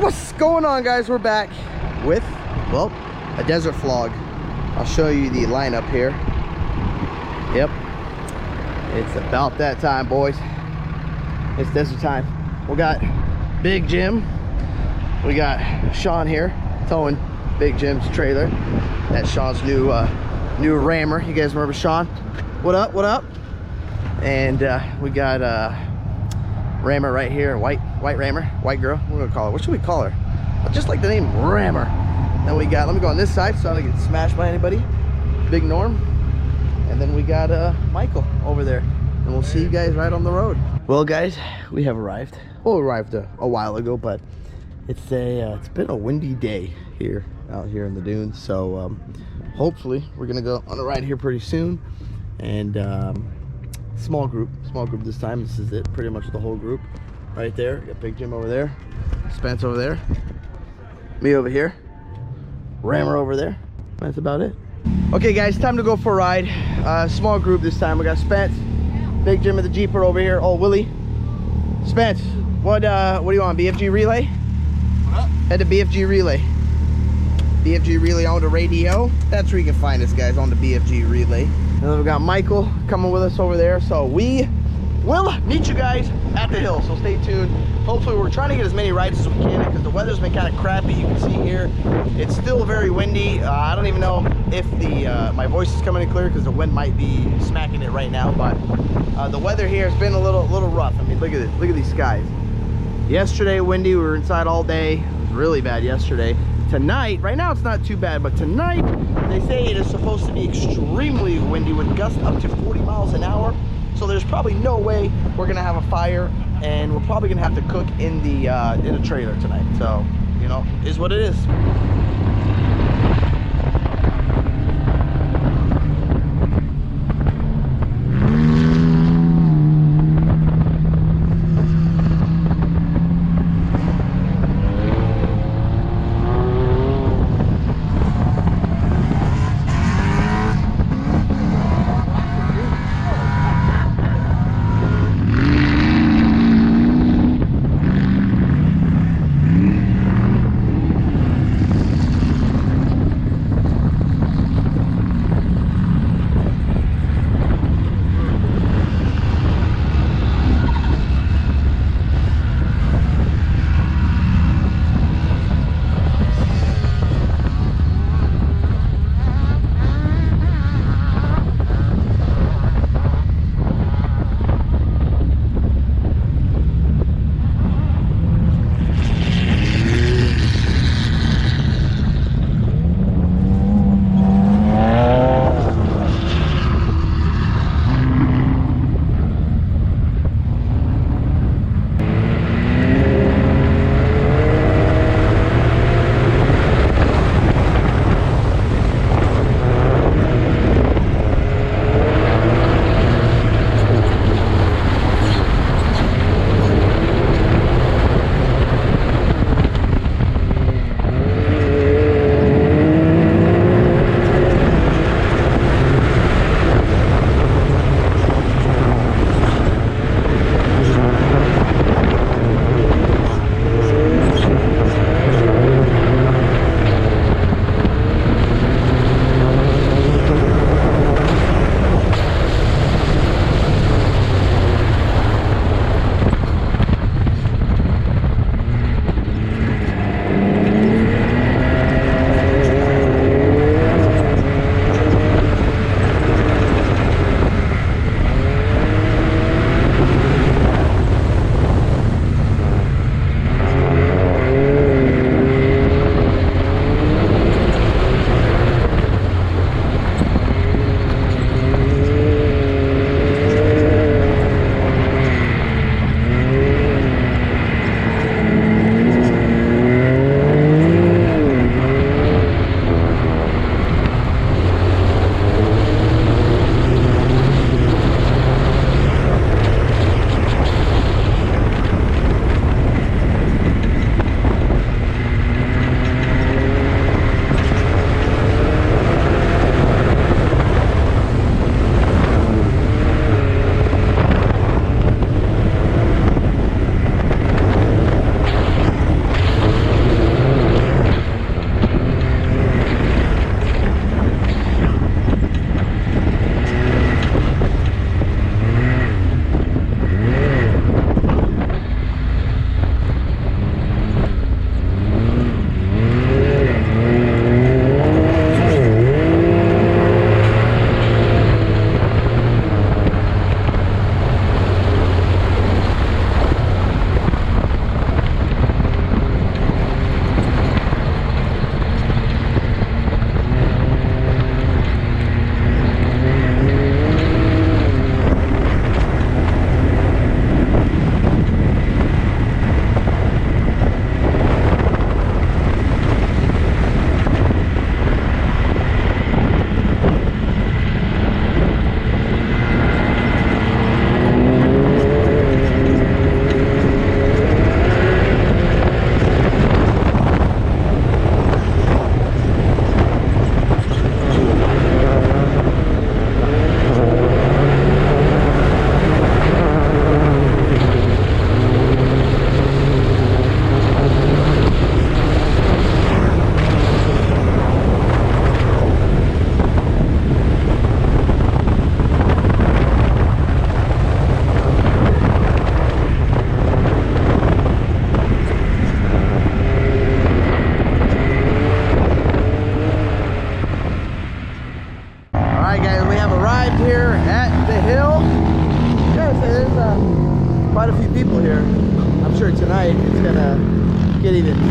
What's going on, guys? We're back with, well, a desert vlog. I'll show you the lineup here. Yep, it's about that time, boys. It's desert time. We got Big Jim. We got Sean here towing Big Jim's trailer. That's Sean's new Rammer. You guys remember Sean? What up? What up? And we got Rammer right here, white Rammer, white girl. What are we gonna call her? What should we call her? I just like the name Rammer. Then we got, let me go on this side so I don't get smashed by anybody. Big Norm. And then we got Michael over there. And we'll see you guys right on the road. Well, guys, we have arrived. Well, we arrived a while ago, but it's been a windy day here, out here in the dunes. So hopefully we're gonna go on a ride here pretty soon. And small group this time. This is it, pretty much the whole group right there. Got Big Jim over there, Spence over there, me over here, Rammer over there. That's about it. Okay, guys, time to go for a ride. Small group this time. We got Spence, Big Jim and the Jeeper over here. Oh, Willie. Spence, what do you want? BFG relay? What up? Head to BFG relay. BFG relay on the radio. That's where you can find us, guys, on the BFG relay. And then we got Michael coming with us over there. So we will meet you guys at the hill. So stay tuned. Hopefully we're trying to get as many rides as we can because the weather's been kind of crappy. You can see here, it's still very windy. I don't even know if my voice is coming in clear because the wind might be smacking it right now. But the weather here has been a little rough. I mean, look at this. Look at these skies. Yesterday windy. We were inside all day. It was really bad yesterday. Tonight, right now it's not too bad, but tonight they say it is supposed to be extremely windy with gusts up to 40 miles an hour. So there's probably no way we're gonna have a fire, and we're probably gonna have to cook in the trailer tonight. So, you know, is what it is.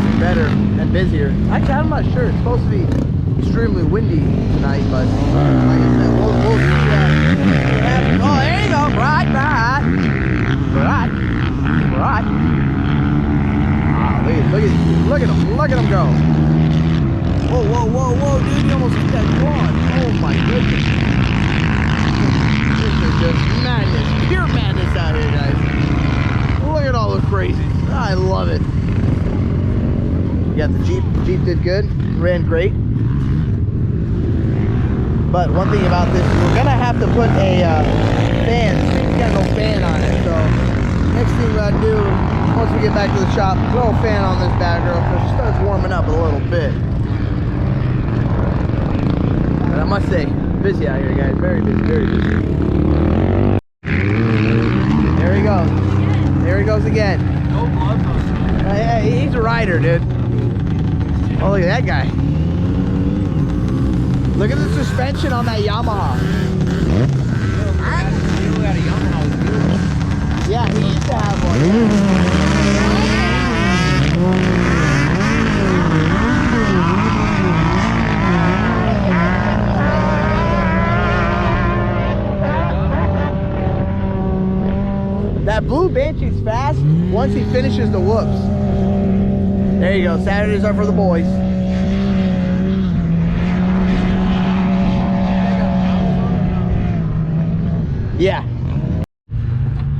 looking better and busier. Actually, I'm not sure. It's supposed to be extremely windy tonight, but like I said, we'll see that. Oh, there you go. Right. Look at him go. Whoa, dude, you almost hit that quad. Oh my goodness. This is just madness, pure madness out here, guys. Look at all the crazies. I love it. You got the Jeep. Jeep did good, ran great. But one thing about this, we're gonna have to put a fan. We got no fan on it, so next thing we gotta do, once we get back to the shop, throw a fan on this bad girl so she starts warming up a little bit. But I must say, busy out here, guys. Very busy, very busy. There he goes. There he goes again. No gloves on. Yeah, he's a rider, dude. Oh, look at that guy. Look at the suspension on that Yamaha. Yeah, he used to have one. That blue Banshee's fast once he finishes the whoops. There you go. Saturdays are for the boys. Yeah.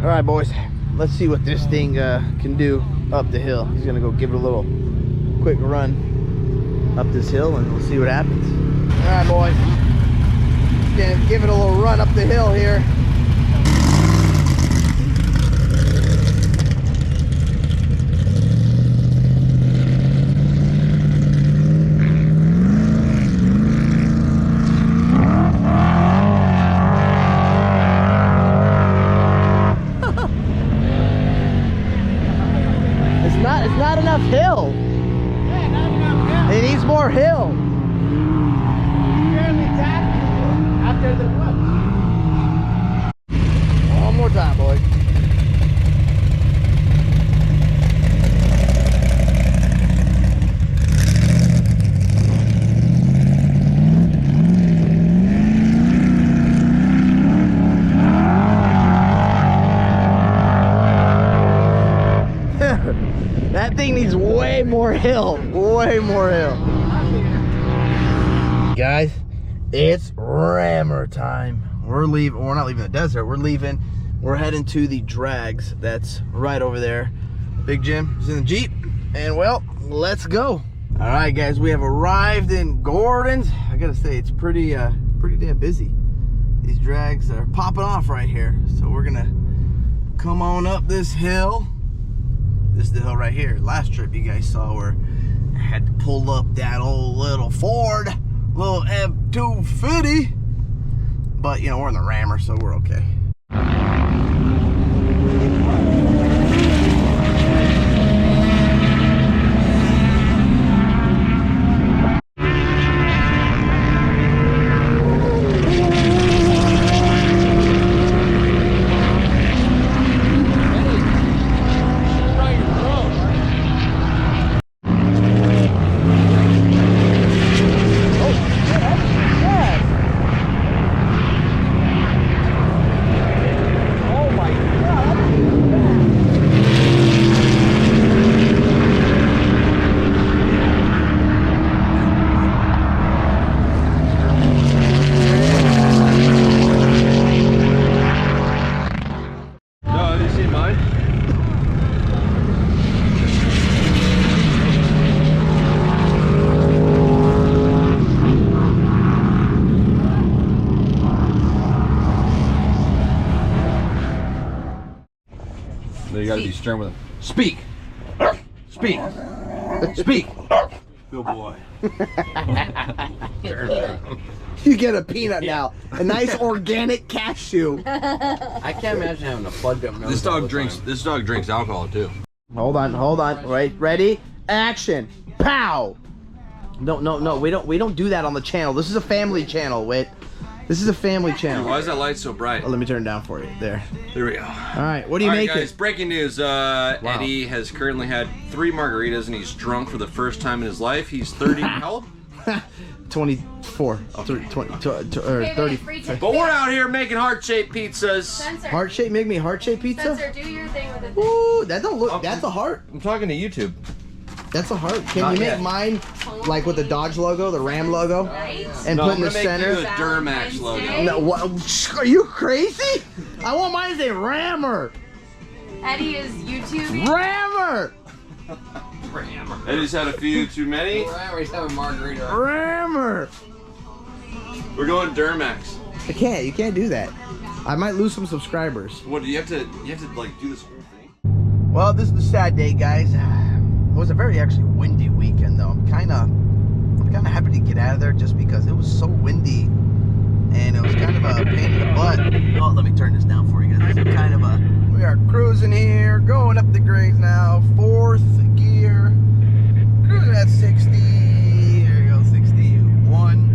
All right, boys. Let's see what this thing can do up the hill. He's gonna go give it a little quick run up this hill, and we'll see what happens. All right, boys. Gonna give it a little run up the hill here. It's not enough hill. Yeah, not enough hill. It needs more hill. Barely tapped after the whoops. One more time, boys. That thing needs way more hill. Way more hill. Guys, it's rammer time. We're leaving. We're not leaving the desert. We're leaving. We're heading to the drags. That's right over there. Big Jim is in the Jeep. And well, let's go. All right, guys, we have arrived in Gordon's. I gotta say, it's pretty damn busy. These drags are popping off right here. So we're gonna come on up this hill. This is the hill right here. Last trip you guys saw where I had to pull up that old little Ford, little F-250. But, you know, we're in the rammer, so we're okay. You gotta be stern with him. Speak! Speak! Speak! Good boy. You get a peanut now. A nice organic cashew. I can't imagine having a plugged up nose. This dog drinks alcohol too. Hold on. Right, ready? Action. Pow! No. We don't do that on the channel. This is a family channel, Whit. This is a family channel. Why is that light so bright? Oh, let me turn it down for you. There. There we go. All right, what do you All right, make guys, it? breaking news. Eddie has currently had 3 margaritas and he's drunk for the first time in his life. He's 30. How old? 24. Okay. 20, or 30. But we're out here making heart-shaped pizzas. Sensor. Heart shape, make me heart shape pizza? Sensor, do your thing with it. Ooh, that don't look, that's a heart. I'm talking to YouTube. That's a heart. Can Not you make yet. mine like with the Dodge logo, the Ram logo? Right? And No, put I'm in the gonna make center? you a Duramax logo. No, what, are you crazy? I want mine to say Rammer. Eddie is YouTube. Rammer. Eddie's had a few too many. He's having margarita. Rammer. We're going Duramax. I can't. You can't do that. I might lose some subscribers. What do you have to? You have to like do this whole thing. Well, this is the sad day, guys. It was a very actually windy weekend, though. I'm kind of happy to get out of there just because it was so windy, and it was kind of a pain in the butt. Oh, let me turn this down for you guys. It's kind of a. We are cruising here, going up the grades now. 4th gear, cruising at 60. There you go, 61.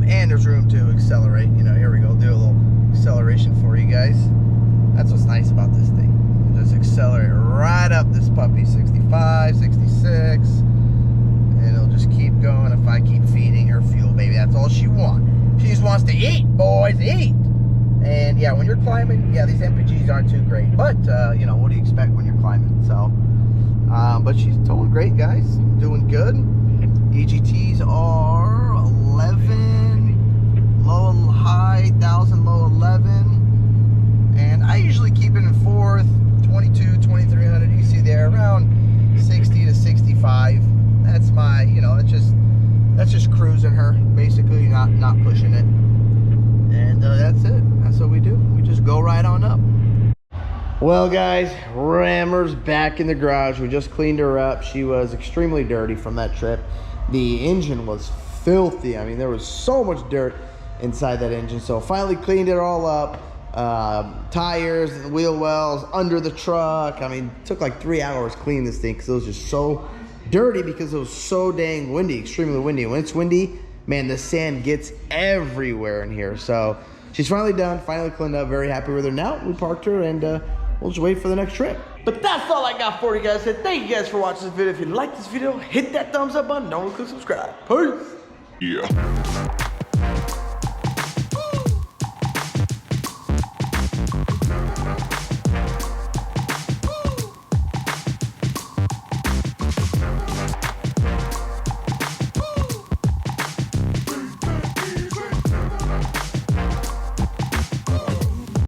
And there's room to accelerate. You know, here we go. Do a little acceleration for you guys. That's what's nice about this thing. Just accelerate right up this puppy. 65, 66, and it'll just keep going if I keep feeding her fuel, baby. That's all she wants. She just wants to eat, boys, eat. And yeah, when you're climbing, yeah, these MPGs aren't too great, but you know, what do you expect when you're climbing? So, but she's towing great, guys. Doing good. EGTs are 11, low, high, 1,000, low 11, and I usually keep it in 4th, 22, 2300. You see there around 60 to 65. That's my, you know, that's just cruising her, basically, not pushing it. And that's it. That's what we do. We just go right on up. Well, guys, Rammer's back in the garage. We just cleaned her up. She was extremely dirty from that trip. The engine was filthy. I mean, there was so much dirt inside that engine. So finally cleaned it all up. Tires and wheel wells under the truck. I mean, it took like 3 hours cleaning this thing because it was just so dirty because it was so dang windy, extremely windy. When it's windy, man, the sand gets everywhere in here. So she's finally done, finally cleaned up, very happy with her. Now we parked her and we'll just wait for the next trip. But that's all I got for you guys. Thank you guys for watching this video. If you like this video, hit that thumbs up button. Don't forget to subscribe. Peace. Yeah.